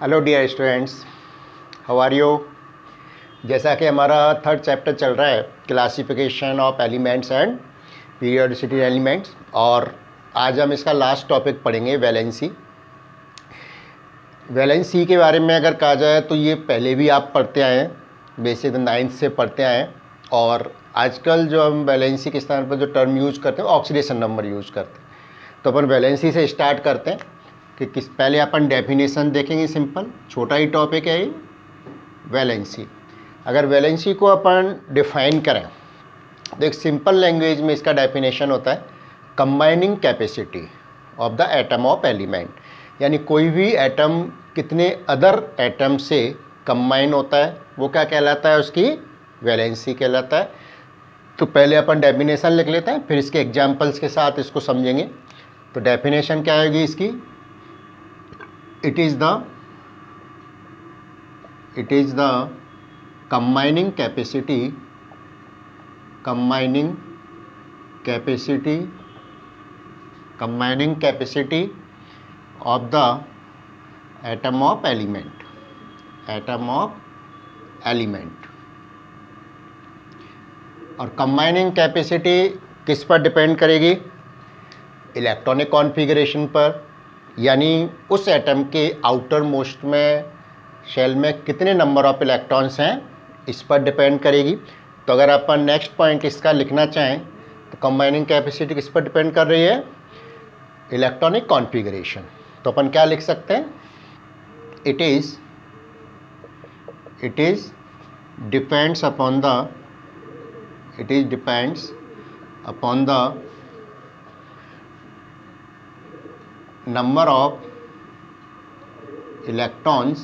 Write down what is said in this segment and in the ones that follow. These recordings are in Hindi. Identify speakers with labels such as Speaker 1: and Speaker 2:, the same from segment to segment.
Speaker 1: Hello dear students, how are you. जैसा कि हमारा थर्ड चैप्टर चल रहा है classification of elements and periodicity elements, और आज हम इसका लास्ट टॉपिक पढ़ेंगे वैलेंसी। वैलेंसी के बारे में अगर कहा जाए तो ये पहले भी आप पढ़ते आए हैं, बेसिक 9th से पढ़ते आए हैं। और आजकल जो हम वैलेंसी के स्थान पर जो टर्म यूज़ करते हैं ऑक्सीडेशन नंबर यूज़ करते हैं। तो अपन वैलेंसी से स्टार्ट करते हैं कि पहले अपन डेफिनेशन देखेंगे। सिंपल छोटा ही टॉपिक है ये वैलेंसी। अगर वैलेंसी को अपन डिफाइन करें तो एक सिंपल लैंग्वेज में इसका डेफिनेशन होता है combining capacity of the atom of element, यानी कोई भी एटम कितने अदर एटम से कंबाइन होता है वो क्या कहलाता है, उसकी वैलेंसी कहलाता है। तो पहले अपन डेफिनेशन लिख लेते हैं, फिर इसके एग्जांपल्स के साथ इसको समझेंगे। तो डेफिनेशन क्या होगी इसकी, it is the combining capacity of the atom of element। और कंबाइनिंग कैपेसिटी किस पर डिपेंड करेगी, इलेक्ट्रॉनिक कॉन्फ़िगरेशन पर, यानी उस एटम के आउटर मोस्ट में शेल में कितने नंबर ऑफ इलेक्ट्रॉन्स हैं इस पर डिपेंड करेगी। तो अगर अपन नेक्स्ट पॉइंट इसका लिखना चाहें तो कंबाइनिंग कैपेसिटी किस पर डिपेंड कर रही है, इलेक्ट्रॉनिक कॉन्फ़िगरेशन। तो अपन क्या लिख सकते हैं, it is depends upon the number of electrons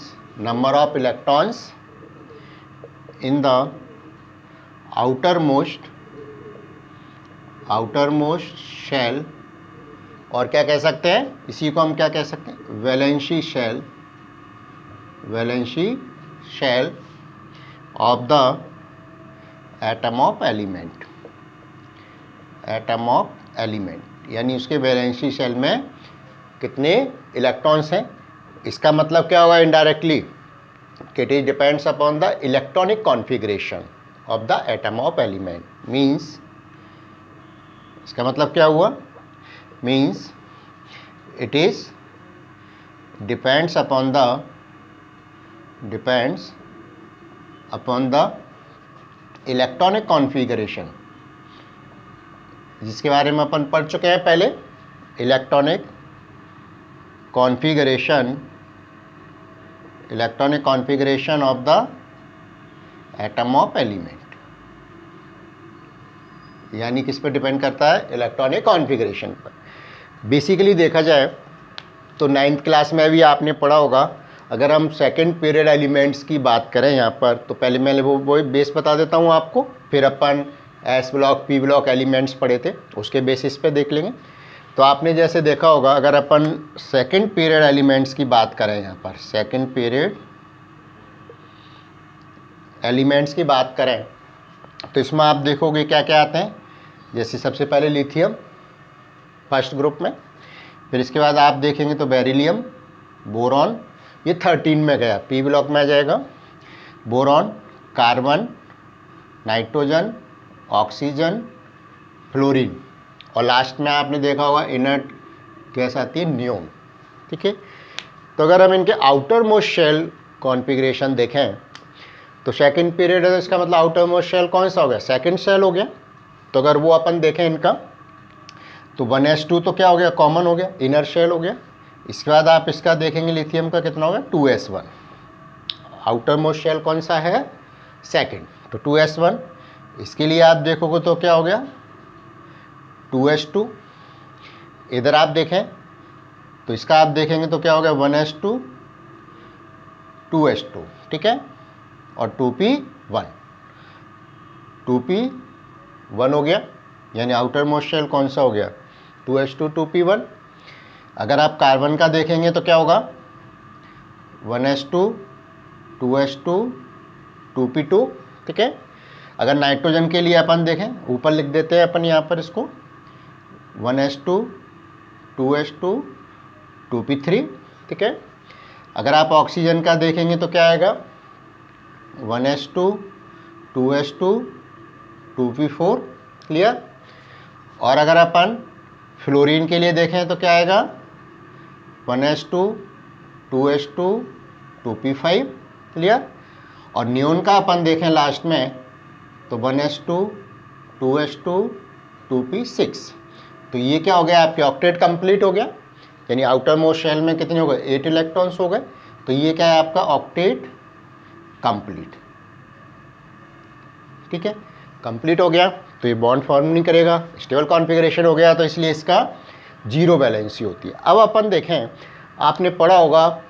Speaker 1: in the outermost shell, और क्या कह सकते हैं इसी को हम क्या कह सकते हैं, valency shell of the atom of element, यानी उसके वैलेंसी शेल में कितने इलेक्ट्रॉन्स हैं। इसका मतलब क्या होगा इनडायरेक्टली कि it depends upon the electronic configuration of the atom of element. Means इसका मतलब क्या हुआ, means it is depends upon the electronic configuration, जिसके बारे में अपन पढ़ चुके हैं पहले, electronic configuration of the atom of element, यानी किस पर डिपेंड करता है, इलेक्ट्रॉनिक कॉन्फ़िगरेशन पर। बेसिकली देखा जाए तो 9th क्लास में भी आपने पढ़ा होगा। अगर हम सेकंड पीरियड एलिमेंट्स की बात करें यहाँ पर, तो पहले मैं वो बेस बता देता हूँ आपको, फिर अपन S block P block elements पढ़े थे उसके बेसिस पे देख लेंगे। तो आपने जैसे देखा होगा, अगर अपन सेकंड पीरियड एलिमेंट्स की बात करें, यहाँ पर सेकंड पीरियड एलिमेंट्स की बात करें तो इसमें आप देखोगे क्या क्या आते हैं। जैसे सबसे पहले लिथियम फर्स्ट ग्रुप में, फिर इसके बाद आप देखेंगे तो बेरिलियम, बोरॉन, ये 13 में गया, पी ब्लॉक में आ जाएगा boron, carbon, nitrogen, oxygen, fluorine, और लास्ट में आपने देखा होगा इनर्ट गैस आती है नियोन। ठीक है, तो अगर हम इनके आउटर मोस्ट शेल कॉन्फ़िगरेशन देखें तो सेकंड पीरियड है, तो इसका मतलब आउटर मोस्ट शेल कौन सा हो गया, सेकंड शेल हो गया। तो अगर वो अपन देखें इनका तो 1s2 तो क्या हो गया, कॉमन हो गया, इनर शेल हो गया। इसके बाद आप इसका देखेंगे लिथियम का कितना हो गया, 2s1, आउटर मोस्ट शेल कौन सा है, सेकंड, तो 2s1। इसके लिए आप देखोगे तो क्या हो गया, 2s2। इधर आप देखें तो इसका आप देखेंगे तो क्या हो गया, 1s2 2s2, ठीक है, और 2p1 हो गया, यानी आउटर मोस्ट शेल कौन सा हो गया, 2s2 2p1। अगर आप कार्बन का देखेंगे तो क्या होगा, 1s2 2s2 2p2, ठीक है। अगर नाइट्रोजन के लिए अपन देखें, ऊपर लिख देते हैं अपन यहाँ पर इसको 1s2 2s2 2p3, ठीक है। अगर आप ऑक्सीजन का देखेंगे तो क्या आएगा 1s2 2s2 2p4, क्लियर। और अगर अपन फ्लोरीन के लिए देखें तो क्या आएगा 1s2 2s2 2p5, क्लियर। और नियोन का अपन देखें लास्ट में तो 1s2 2s2 2p6। तो ये क्या हो गया, आपके ऑक्टेट कंप्लीट हो गया, यानी आउटर मोस्ट शेल में कितने हो गए 8 इलेक्ट्रॉन्स हो गए। तो ये क्या है आपका ऑक्टेट कंप्लीट, ठीक है, कंप्लीट हो गया। तो ये बॉन्ड फॉर्म नहीं करेगा, स्टेबल कॉन्फ़िगरेशन हो गया, तो इसलिए इसका जीरो वैलेंसी होती है। अब अपन देखें, आपने पढ़ा होगा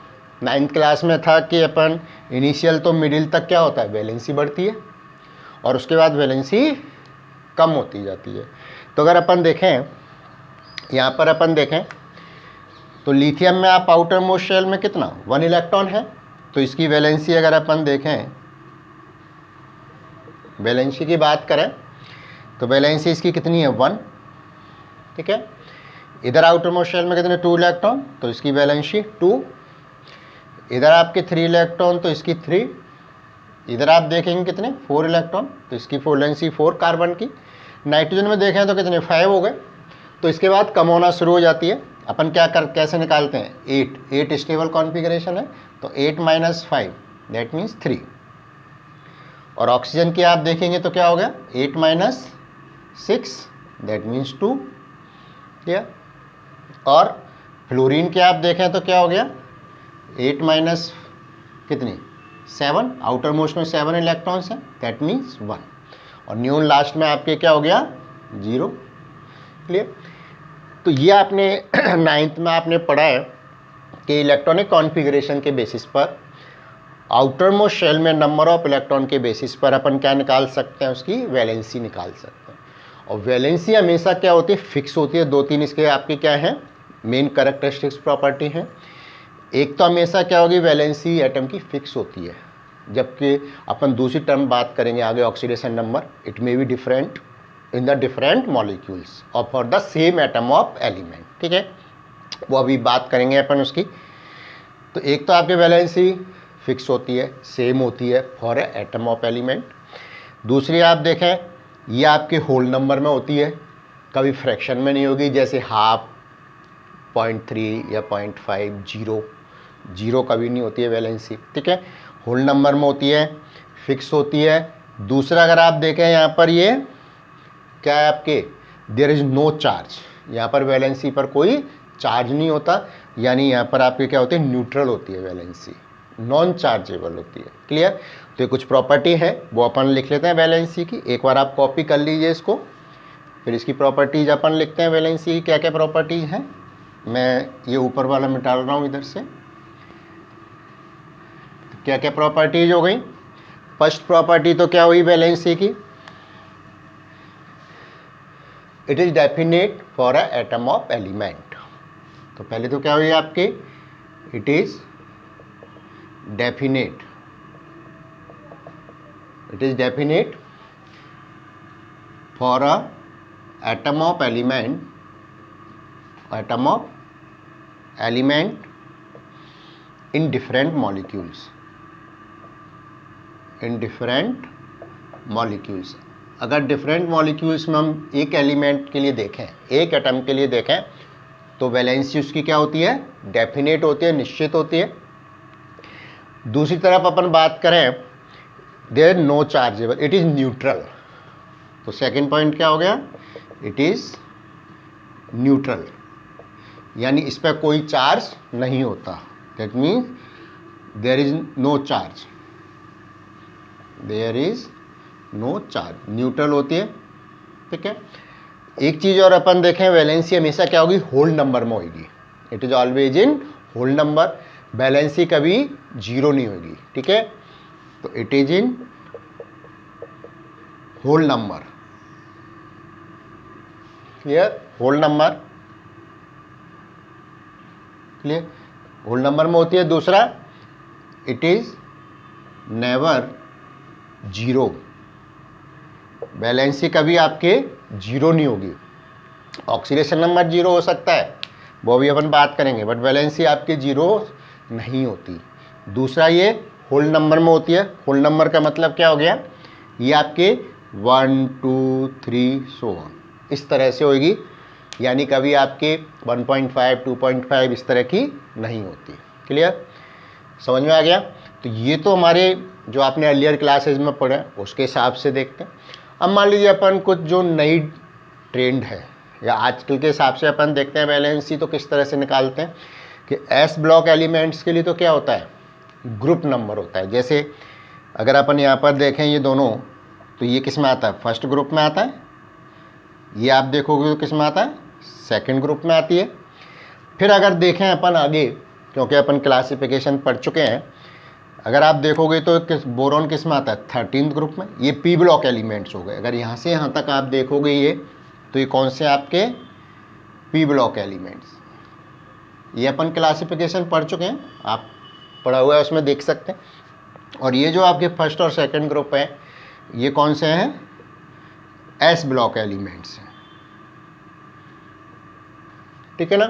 Speaker 1: 9th क्लास में था कि अपन इनिशियल तो मिडिल तक क्या होता है वैलेंसी बढ़ती है और उसके बाद वैलेंसी कम होती जाती है। तो अगर अपन देखें यहाँ पर अपन देखें तो लिथियम में आप आउटर मोस्ट शेल में कितना 1 इलेक्ट्रॉन है, तो इसकी वैलेंसी अगर अपन देखें, वैलेंसी की बात करें तो वैलेंसी इसकी कितनी है 1, ठीक है। इधर आउटर मोस्ट शेल में कितने 2 इलेक्ट्रॉन, तो इसकी वैलेंसी 2। इधर आपके 3 इलेक्ट्रॉन तो इसकी 3। इधर आप देखेंगे कितने 4 इलेक्ट्रॉन, तो इसकी वैलेंसी 4 कार्बन की। नाइट्रोजन में देखें तो कितने 5 हो गए। तो इसके बाद कम होना शुरू हो जाती है। अपन कैसे निकालते हैं 8 स्टेबल कॉन्फ़िगरेशन है, तो 8 - 5 दैट मीन्स 3। और ऑक्सीजन की आप देखेंगे तो क्या हो गया 8 - 6 दैट मीन्स 2, ठीक। और फ्लोरीन के आप देखें तो क्या हो गया 8 - कितनी 7, आउटर मोस्ट में 7 इलेक्ट्रॉन्स हैं दैट मीन्स 1। और न्यून लास्ट में आपके क्या हो गया 0, क्लियर। तो ये आपने 9th में आपने पढ़ा है कि इलेक्ट्रॉनिक कॉन्फ़िगरेशन के बेसिस पर आउटर मोस्ट शेल में नंबर ऑफ इलेक्ट्रॉन के बेसिस पर अपन क्या निकाल सकते हैं, उसकी वैलेंसी निकाल सकते हैं। और वैलेंसी हमेशा क्या होती है फिक्स होती है। 2-3 इसके आपके क्या है मेन कैरेक्टरिस्टिक्स प्रॉपर्टी हैं। एक तो हमेशा क्या होगी वैलेंसी एटम की फिक्स होती है, जबकि अपन दूसरी टर्म बात करेंगे आगे oxidation number, it may be different in the different molecules और for the same atom of element, ठीक है, वो अभी बात करेंगे अपन उसकी। तो एक तो आपकी वैलेंसी फिक्स होती है, सेम होती है for a atom of element. दूसरी आप देखें ये आपके होल नंबर में होती है, कभी फ्रैक्शन में नहीं होगी, जैसे हाफ 0.3 या 0.5 0 कभी नहीं होती है वैलेंसी, ठीक है, होल नंबर में होती है, फिक्स होती है। दूसरा अगर आप देखें यहाँ पर ये क्या है आपके देयर इज़ नो चार्ज, यहाँ पर वैलेंसी पर कोई चार्ज नहीं होता, यानी यहाँ पर आपके क्या होती है न्यूट्रल होती है वैलेंसी, नॉन चार्जेबल होती है, क्लियर। तो ये कुछ प्रॉपर्टी है वो अपन लिख लेते हैं वैलेंसी की, एक बार आप कॉपी कर लीजिए इसको, फिर इसकी प्रॉपर्टीज अपन लिखते हैं वैलेंसी की क्या क्या प्रॉपर्टीज हैं। मैं ये ऊपर वाला मिटा रहा हूँ इधर से। तो क्या क्या प्रॉपर्टीज हो गई, फर्स्ट प्रॉपर्टी तो क्या हुई वैलेंसी की, it is definite for a atom of element. तो पहले तो क्या हुई आपकी it is definite, it is definite for a atom of element, atom of element in different molecules, in different molecules. अगर डिफरेंट मॉलिक्यूल्स में हम एक एलिमेंट के लिए देखें, एक एटम के लिए देखें, तो वैलेंसी उसकी क्या होती है डेफिनेट होती है, निश्चित होती है। दूसरी तरफ अपन बात करें there no chargeable, it is neutral. तो सेकंड पॉइंट क्या हो गया इट इज़ न्यूट्रल, यानी इस पर कोई चार्ज नहीं होता, that means there is no charge, there is no charge, neutral होती है, ठीक है। एक चीज़ और अपन देखें वैलेंसी हमेशा क्या होगी होल नंबर में होगी, it is always in whole number, valency कभी 0 नहीं होगी, ठीक है। तो it is in whole number, clear, whole number, clear, whole number में होती है। दूसरा इट इज नेवर 0, वैलेंसी कभी आपके 0 नहीं होगी। ऑक्सीडेशन नंबर 0 हो सकता है, वो भी अपन बात करेंगे, बट वैलेंसी आपके 0 नहीं होती। दूसरा ये होल नंबर में होती है। होल नंबर का मतलब क्या हो गया, ये आपके 1 2 3 सो ऑन इस तरह से होगी, यानी कभी आपके 1.5 2.5 इस तरह की नहीं होती। क्लियर, समझ में आ गया। तो ये तो हमारे जो आपने अर्लियर क्लासेज में पढ़ा उसके हिसाब से देखते हैं। अब मान लीजिए अपन कुछ जो नई ट्रेंड है या आजकल के हिसाब से अपन देखते हैं वैलेंसी तो किस तरह से निकालते हैं कि एस ब्लॉक एलिमेंट्स के लिए तो क्या होता है, ग्रुप नंबर होता है। जैसे अगर अपन यहाँ पर देखें ये दोनों, तो ये किस में आता है, फर्स्ट ग्रुप में आता है। ये आप देखोगे तो किस में आता है, सेकंड ग्रुप में आती है। फिर अगर देखें अपन आगे, क्योंकि अपन क्लासिफिकेशन पढ़ चुके हैं, अगर आप देखोगे तो बोरॉन किस में आता है, 13th ग्रुप में। ये पी ब्लॉक एलिमेंट्स हो गए। अगर यहाँ से यहाँ तक आप देखोगे ये, तो ये कौन से आपके पी ब्लॉक एलिमेंट्स, ये अपन क्लासिफिकेशन पढ़ चुके हैं, आप पढ़ा हुआ है उसमें देख सकते हैं। और ये जो आपके फर्स्ट और सेकंड ग्रुप है, ये कौन से हैं, एस ब्लॉक एलिमेंट्स हैं। ठीक है ना।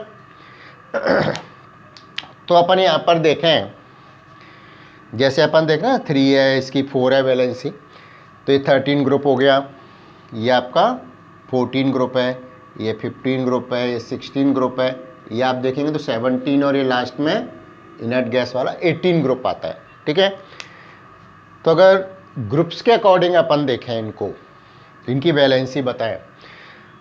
Speaker 1: तो अपन यहाँ पर देखें, जैसे अपन देखें ना 3 है, इसकी 4 है वैलेंसी, तो ये 13 ग्रुप हो गया। ये आपका 14 ग्रुप है, ये 15 ग्रुप है, ये 16 ग्रुप है। ये आप देखेंगे तो 17 और ये लास्ट में इनर्ट गैस वाला 18 ग्रुप आता है। ठीक है। तो अगर ग्रुप्स के अकॉर्डिंग अपन देखें इनको, इनकी वैलेंसी बताएं,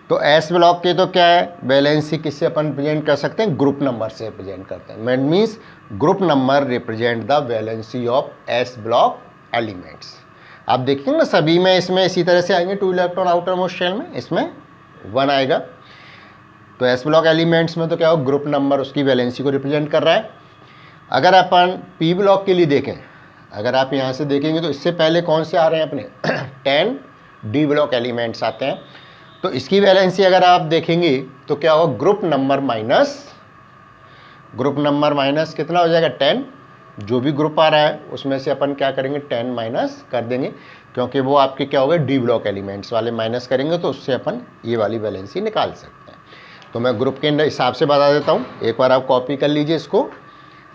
Speaker 1: तो एस ब्लॉक के तो क्या है, वैलेंसी किससे अपन रिप्रेजेंट कर सकते हैं, ग्रुप नंबर से रिप्रेजेंट करते हैं। That means group number represent the valency of S block elements. आप देखेंगे ना सभी में इसमें इसी तरह से आएंगे, 2 इलेक्ट्रॉन आउटर मोस्ट शेल में इसमें 1 आएगा। तो एस ब्लॉक एलिमेंट्स में तो क्या हो, ग्रुप नंबर उसकी वैलेंसी को रिप्रेजेंट कर रहा है। अगर अपन पी ब्लॉक के लिए देखें, अगर आप यहाँ से देखेंगे तो इससे पहले कौन से आ रहे हैं अपने 10 डी ब्लॉक एलिमेंट्स आते हैं। तो इसकी वैलेंसी अगर आप देखेंगे तो क्या होगा, ग्रुप नंबर माइनस कितना हो जाएगा, 10। जो भी ग्रुप आ रहा है उसमें से अपन क्या करेंगे, 10 माइनस कर देंगे, क्योंकि वो आपके क्या हो गए, डी ब्लॉक एलिमेंट्स वाले माइनस करेंगे तो उससे अपन ये वाली वैलेंसी निकाल सकते हैं। तो मैं ग्रुप के हिसाब से बता देता हूँ, एक बार आप कॉपी कर लीजिए इसको।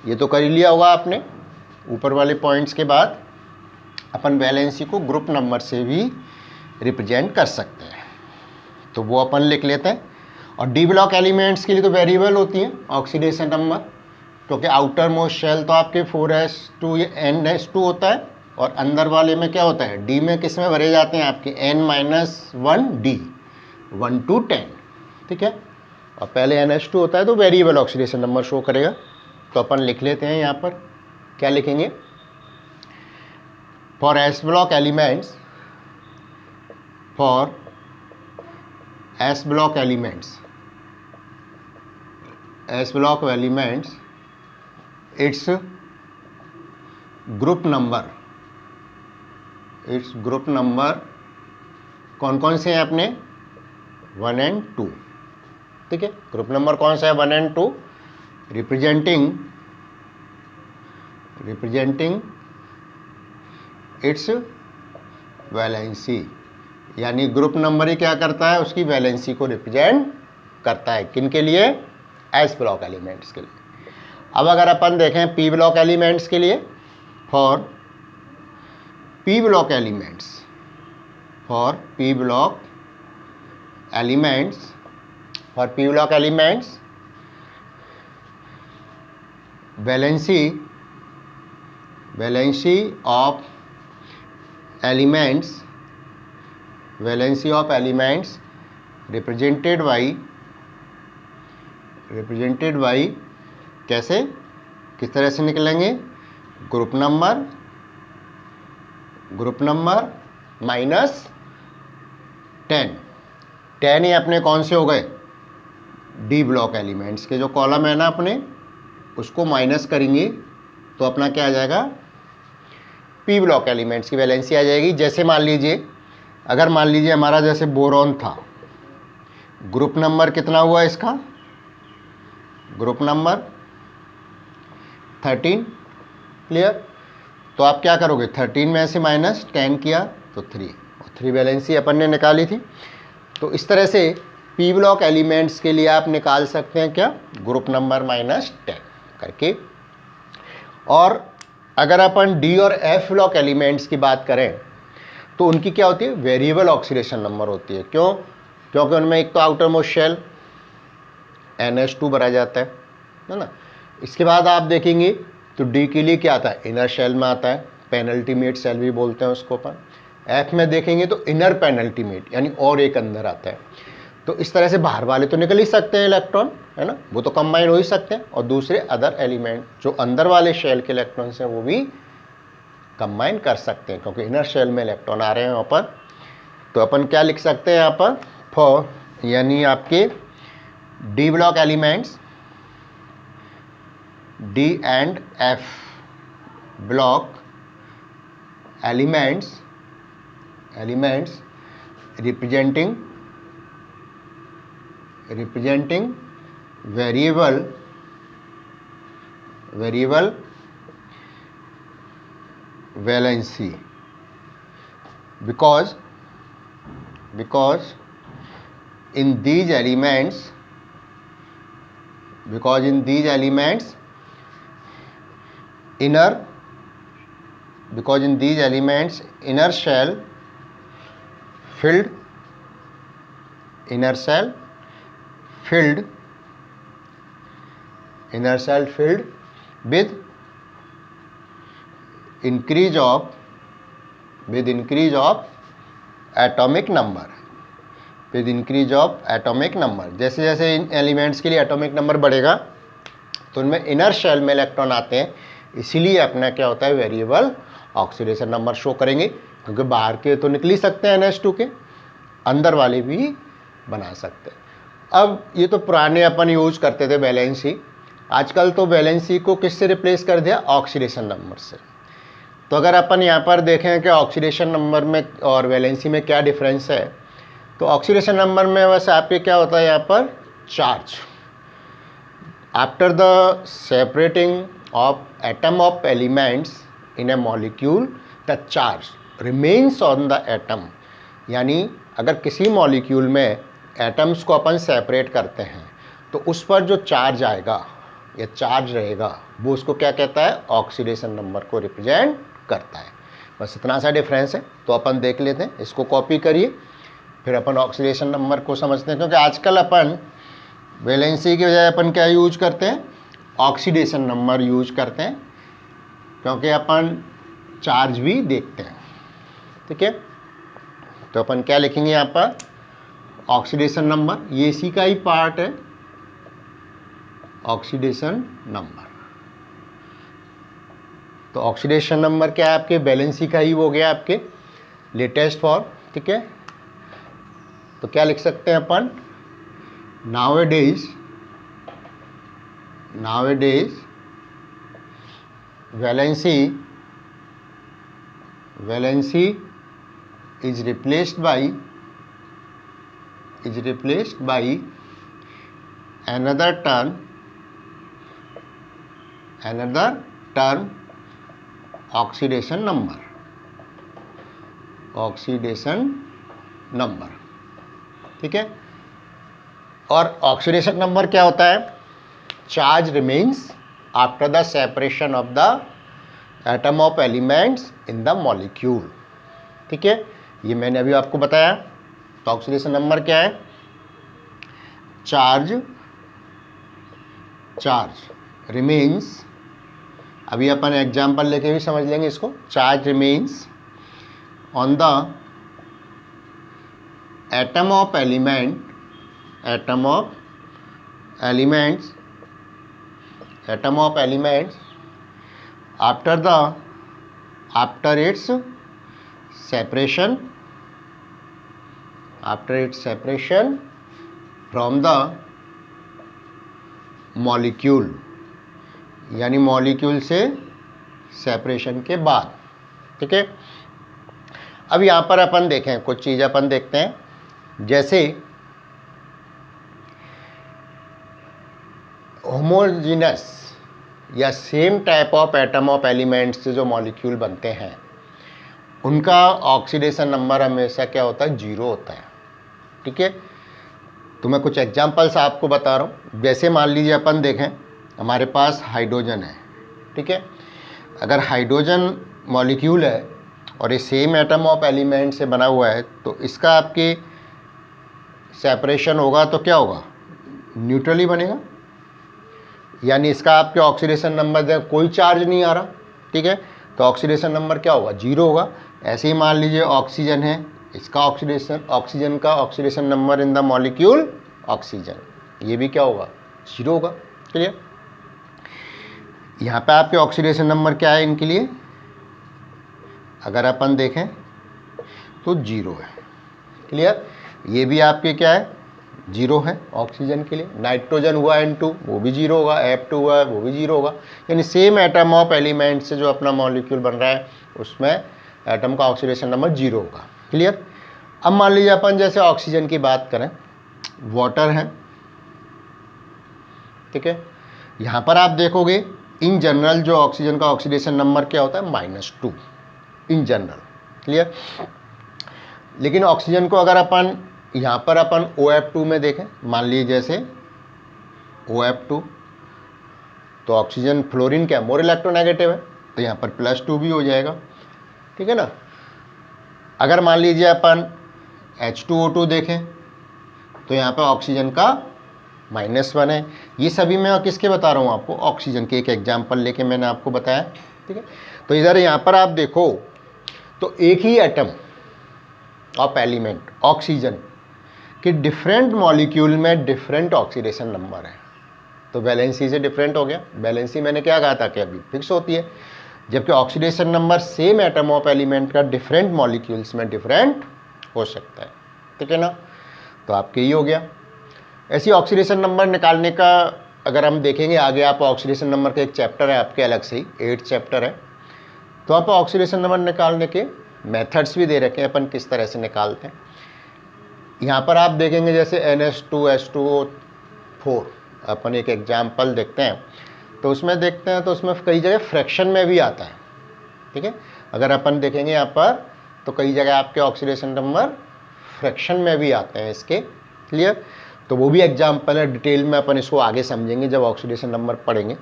Speaker 1: ये तो कर ही लिया होगा आपने ऊपर वाले पॉइंट्स के बाद। अपन वैलेंसी को ग्रुप नंबर से भी रिप्रेजेंट कर सकते हैं, तो वो अपन लिख लेते हैं। और डी ब्लॉक एलिमेंट्स के लिए तो वेरिएबल होती हैं ऑक्सीडेशन नंबर, क्योंकि आउटर मोस्ट शेल तो आपके 4s2 या n-2 होता है, और अंदर वाले में क्या होता है, डी में किस में भरे जाते हैं आपके n-1 डी 1 to 10। ठीक है। और पहले NH2 होता है तो वेरिएबल ऑक्सीडेशन नंबर शो करेगा। तो अपन लिख लेते हैं यहाँ पर, क्या लिखेंगे, for S block elements, for S block elements its group number कौन कौन से हैं अपने, 1 and 2। ठीक है। ग्रुप नंबर कौन सा है, 1 and 2, रिप्रेजेंटिंग इट्स वैलेंसी, यानी ग्रुप नंबर ही क्या करता है, उसकी वैलेंसी को रिप्रेजेंट करता है। किन के लिए, एस ब्लॉक एलिमेंट्स के लिए। अब अगर अपन देखें पी ब्लॉक एलिमेंट्स के लिए, for P block elements valency of elements represented by कैसे, किस तरह से निकलेंगे, ग्रुप नंबर माइनस 10 ही अपने कौन से हो गए, डी ब्लॉक एलिमेंट्स के जो कॉलम है ना अपने, उसको माइनस करेंगे तो अपना क्या आ जाएगा, पी ब्लॉक एलिमेंट्स की वैलेंसी आ जाएगी। जैसे मान लीजिए हमारा जैसे बोरॉन था, ग्रुप नंबर कितना हुआ इसका, ग्रुप नंबर 13। क्लियर। तो आप क्या करोगे, 13 में से माइनस 10 किया तो 3, और 3 वैलेंसी अपन ने निकाली थी। तो इस तरह से पी ब्लॉक एलिमेंट्स के लिए आप निकाल सकते हैं क्या, ग्रुप नंबर -10 करके। और अगर अपन डी और एफ ब्लॉक एलिमेंट्स की बात करें तो उनकी क्या होती है, वेरिएबल ऑक्सीडेशन नंबर होती है। क्यों? क्योंकि उनमें एक तो आउटर मोस्ट शेल NH2 भरा जाता है ना। इसके बाद आप देखेंगे तो डी के लिए क्या आता है, इनर शेल में आता है, पेनल्टीमेट शेल भी बोलते हैं उसको अपन। एफ में देखेंगे तो इनर पेनल्टीमेट यानी और एक अंदर आता है। तो इस तरह से बाहर वाले तो निकल ही सकते हैं इलेक्ट्रॉन, है ना, वो तो कंबाइन हो ही सकते हैं, और दूसरे अदर एलिमेंट जो अंदर वाले शेल के इलेक्ट्रॉन्स हैं वो भी कंबाइन कर सकते हैं, क्योंकि इनर शेल में इलेक्ट्रॉन आ रहे हैं वहाँ पर। तो अपन क्या लिख सकते हैं यहाँ पर, फॉर यानी आपके D block elements, D and F block elements representing variable valency, because in these elements inner shell filled with increase of atomic number, जैसे जैसे इन एलिमेंट्स के लिए एटॉमिक नंबर बढ़ेगा तो उनमें इनर शेल में इलेक्ट्रॉन आते हैं, इसीलिए अपना क्या होता है, वेरिएबल ऑक्सीडेशन नंबर शो करेंगे, क्योंकि बाहर के तो निकल ही सकते हैं NH2 के, अंदर वाले भी बना सकते हैं। अब ये तो पुराने अपन यूज करते थे वैलेंसी, आजकल तो वैलेंसी को किससे रिप्लेस कर दिया, ऑक्सीडेशन नंबर से। तो अगर अपन यहाँ पर देखें कि ऑक्सीडेशन नंबर में और वैलेंसी में क्या डिफरेंस है, तो ऑक्सीडेशन नंबर में वैसे आपके क्या होता है यहाँ पर, charge after the separating of atom of elements in A molecule the charge remains on the atom, यानी अगर किसी मॉलिक्यूल में एटम्स को अपन सेपरेट करते हैं तो उस पर जो चार्ज आएगा या चार्ज रहेगा वो उसको क्या कहता है, ऑक्सीडेशन नंबर को रिप्रेजेंट करता है। बस इतना सा डिफरेंस है। तो अपन देख लेते हैं, इसको कॉपी करिए, फिर अपन ऑक्सीडेशन नंबर को समझते हैं, क्योंकि आजकल अपन वैलेंसी के बजाय अपन क्या यूज करते हैं, ऑक्सीडेशन नंबर यूज करते हैं, क्योंकि अपन चार्ज भी देखते हैं। ठीक है, तो अपन क्या लिखेंगे यहाँ पर, ऑक्सीडेशन नंबर, ये इसी का ही पार्ट है, ऑक्सीडेशन नंबर। तो ऑक्सीडेशन नंबर क्या है आपके, वैलेंसी का ही हो गया आपके लेटेस्ट फॉर्म। ठीक है, तो क्या लिख सकते हैं अपन, nowadays valency is replaced by another term oxidation number. ठीक है, और ऑक्सीडेशन नंबर क्या होता है, charge remains after the separation of the atom of elements in the molecule. ठीक है, ये मैंने अभी आपको बताया। तो ऑक्सीडेशन नंबर क्या है, चार्ज रिमेन्स, अभी अपन एग्जाम्पल लेके भी समझ लेंगे इसको, charge remains on the atom of elements after it's separation from the molecule, यानी मॉलिक्यूल से सेपरेशन के बाद। ठीक है, अब यहाँ पर अपन देखें कुछ चीज़ अपन देखते हैं, जैसे होमोजीनस या same type of atom of elements से जो मॉलिक्यूल बनते हैं उनका ऑक्सीडेशन नंबर हमेशा क्या होता है, 0 होता है। ठीक है, तो मैं कुछ एग्जांपल्स आपको बता रहा हूँ। जैसे मान लीजिए अपन देखें, हमारे पास हाइड्रोजन है, ठीक है, अगर हाइड्रोजन मॉलिक्यूल है और ये सेम एटम ऑफ एलिमेंट से बना हुआ है तो इसका आपके सेपरेशन होगा तो क्या होगा, न्यूट्रली बनेगा, यानी इसका आपके ऑक्सीडेशन नंबर कोई चार्ज नहीं आ रहा, ठीक है, तो ऑक्सीडेशन नंबर क्या होगा, 0 होगा। ऐसे ही मान लीजिए ऑक्सीजन है, इसका ऑक्सीजन का oxidation number in the molecule oxygen, ये भी क्या होगा, 0 होगा। क्लियर। यहाँ पे आपके ऑक्सीडेशन नंबर क्या है इनके लिए, अगर अपन देखें तो 0 है। क्लियर। ये भी आपके क्या है, 0 है ऑक्सीजन के लिए। नाइट्रोजन हुआ N2 वो भी 0 होगा, F2 हुआ है वो भी 0 होगा, यानी सेम एटम ऑफ एलिमेंट से जो अपना मॉलिक्यूल बन रहा है उसमें एटम का ऑक्सीडेशन नंबर 0 होगा। क्लियर। अब मान लीजिए अपन जैसे ऑक्सीजन की बात करें, वाटर है, ठीक है, यहाँ पर आप देखोगे इन जनरल जो ऑक्सीजन का ऑक्सीडेशन नंबर क्या होता है, -2 इन जनरल। क्लियर। लेकिन ऑक्सीजन को अगर अपन यहाँ पर अपन OF2 में देखें, मान लीजिए जैसे OF2, तो ऑक्सीजन फ्लोरीन क्या मोर इलेक्ट्रोनेगेटिव है, तो यहाँ पर +2 भी हो जाएगा, ठीक है ना। अगर मान लीजिए अपन H2O2 देखें तो यहाँ पर ऑक्सीजन का -1 है। ये सभी मैं किसके बता रहा हूँ आपको, ऑक्सीजन के एक एग्जाम्पल लेके मैंने आपको बताया, ठीक है। तो इधर यहाँ पर आप देखो तो एक ही एटम ऑफ एलिमेंट ऑक्सीजन कि डिफरेंट मॉलिक्यूल में डिफरेंट ऑक्सीडेशन नंबर है, तो वैलेंसी से डिफरेंट हो गया। वैलेंसी मैंने क्या कहा था कि अभी फिक्स होती है, जबकि oxidation number same atom of element का डिफरेंट मॉलिक्यूल्स में डिफरेंट हो सकता है, ठीक है ना। तो आपके ही हो गया। ऐसी ऑक्सीडेशन नंबर निकालने का अगर हम देखेंगे आगे, आप ऑक्सीडेशन नंबर का एक चैप्टर है आपके अलग से ही, 8 चैप्टर है, तो आप ऑक्सीडेशन नंबर निकालने के मेथड्स भी दे रखे हैं अपन किस तरह से निकालते हैं। यहाँ पर आप देखेंगे जैसे NH2H2O4 अपन एक एग्जाम्पल देखते हैं, तो उसमें देखते हैं तो उसमें कई जगह फ्रैक्शन में भी आता है, ठीक है। अगर अपन देखेंगे यहाँ पर तो कई जगह आपके ऑक्सीडेशन नंबर फ्रैक्शन में भी आते हैं इसके। क्लियर। तो वो भी एग्जाम्पल है, डिटेल में अपन इसको आगे समझेंगे जब ऑक्सीडेशन नंबर पढ़ेंगे।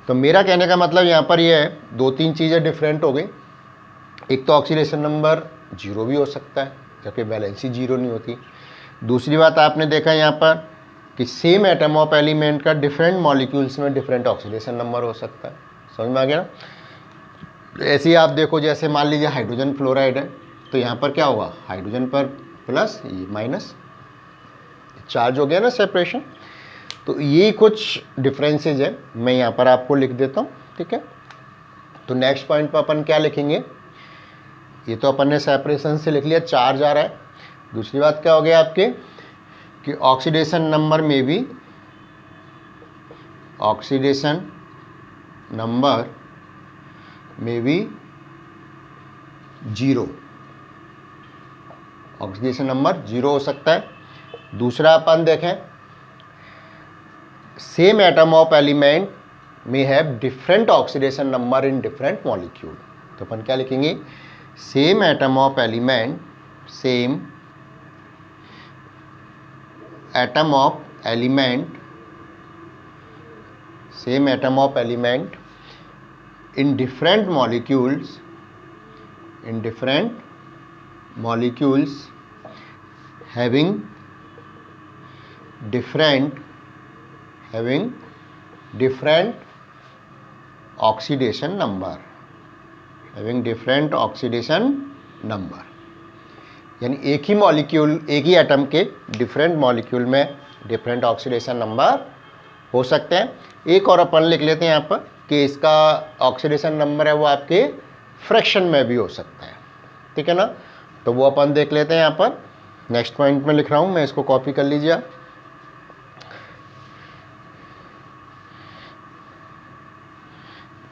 Speaker 1: तो मेरा कहने का मतलब यहाँ पर ये है, 2-3 चीज़ें डिफरेंट हो गई। एक तो ऑक्सीडेशन नंबर 0 भी हो सकता है जबकि वैलेंसी 0 नहीं होती। दूसरी बात आपने देखा यहाँ पर कि सेम एटम ऑफ एलिमेंट का डिफरेंट मॉलिक्यूल्स में डिफरेंट ऑक्सीडेशन नंबर हो सकता है। समझ में आ गया ना। ऐसे ही आप देखो जैसे मान लीजिए हाइड्रोजन फ्लोराइड है, तो यहाँ पर क्या होगा, हाइड्रोजन पर प्लस ये माइनस चार्ज हो गया ना, सेपरेशन। तो ये कुछ डिफरेंसेज है, मैं यहाँ पर आपको लिख देता हूँ, ठीक है। तो नेक्स्ट पॉइंट पर अपन क्या लिखेंगे, ये तो अपन ने सेपरेशन से लिख लिया, चार्ज आ रहा है। दूसरी बात क्या हो गया आपके कि ऑक्सीडेशन नंबर में भी, ऑक्सीडेशन नंबर में भी 0, ऑक्सीडेशन नंबर 0 हो सकता है। दूसरा अपन देखें, सेम एटम ऑफ एलिमेंट में have different oxidation number in different molecule, तो अपन क्या लिखेंगे, same atom of element, same atom of element, same atom of element in different molecules, in different molecules having different oxidation number, having different oxidation number, यानी एक ही मॉलिक्यूल, एक ही एटम के डिफरेंट मॉलिक्यूल में डिफरेंट ऑक्सीडेशन नंबर हो सकते हैं। एक और अपन लिख लेते हैं यहाँ पर कि इसका ऑक्सीडेशन नंबर है वो आपके फ्रैक्शन में भी हो सकता है, ठीक है ना। तो वो अपन देख लेते हैं यहाँ पर, नेक्स्ट पॉइंट में लिख रहा हूँ मैं, इसको कॉपी कर लीजिए आप।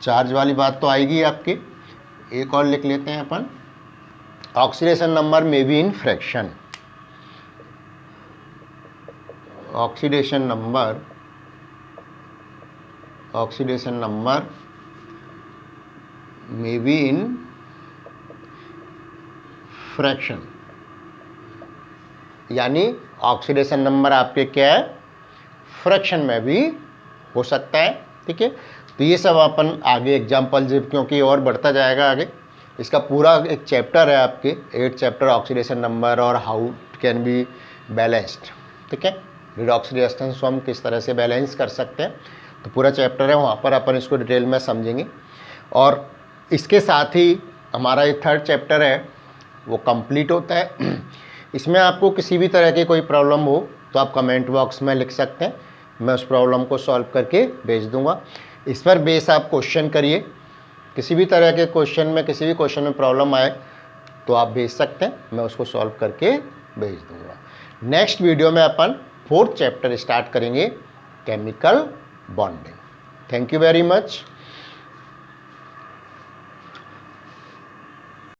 Speaker 1: चार्ज वाली बात तो आएगी आपकी। एक और लिख लेते हैं अपन, ऑक्सीडेशन नंबर में भी in fraction, oxidation number may be in fraction, यानी ऑक्सीडेशन नंबर आपके क्या है, फ्रैक्शन में भी हो सकता है। ठीक है। तो ये सब अपन आगे एग्जाम्पल क्योंकि और बढ़ता जाएगा आगे, इसका पूरा एक चैप्टर है आपके 8 चैप्टर ऑक्सीडेशन नंबर और हाउ कैन बी बैलेंस्ड, ठीक है। रिडॉक्स रिएक्शन को हम किस तरह से बैलेंस कर सकते हैं, तो पूरा चैप्टर है, वहाँ पर अपन इसको डिटेल में समझेंगे। और इसके साथ ही हमारा ये 3rd चैप्टर है वो कंप्लीट होता है। इसमें आपको किसी भी तरह की कोई प्रॉब्लम हो तो आप कमेंट बॉक्स में लिख सकते हैं, मैं उस प्रॉब्लम को सॉल्व करके भेज दूंगा। इस पर बेस आप क्वेश्चन करिए, किसी भी तरह के क्वेश्चन में, किसी भी क्वेश्चन में प्रॉब्लम आए तो आप भेज सकते हैं, मैं उसको सॉल्व करके भेज दूंगा। नेक्स्ट वीडियो में अपन 4th चैप्टर स्टार्ट करेंगे, chemical bonding. Thank you very much.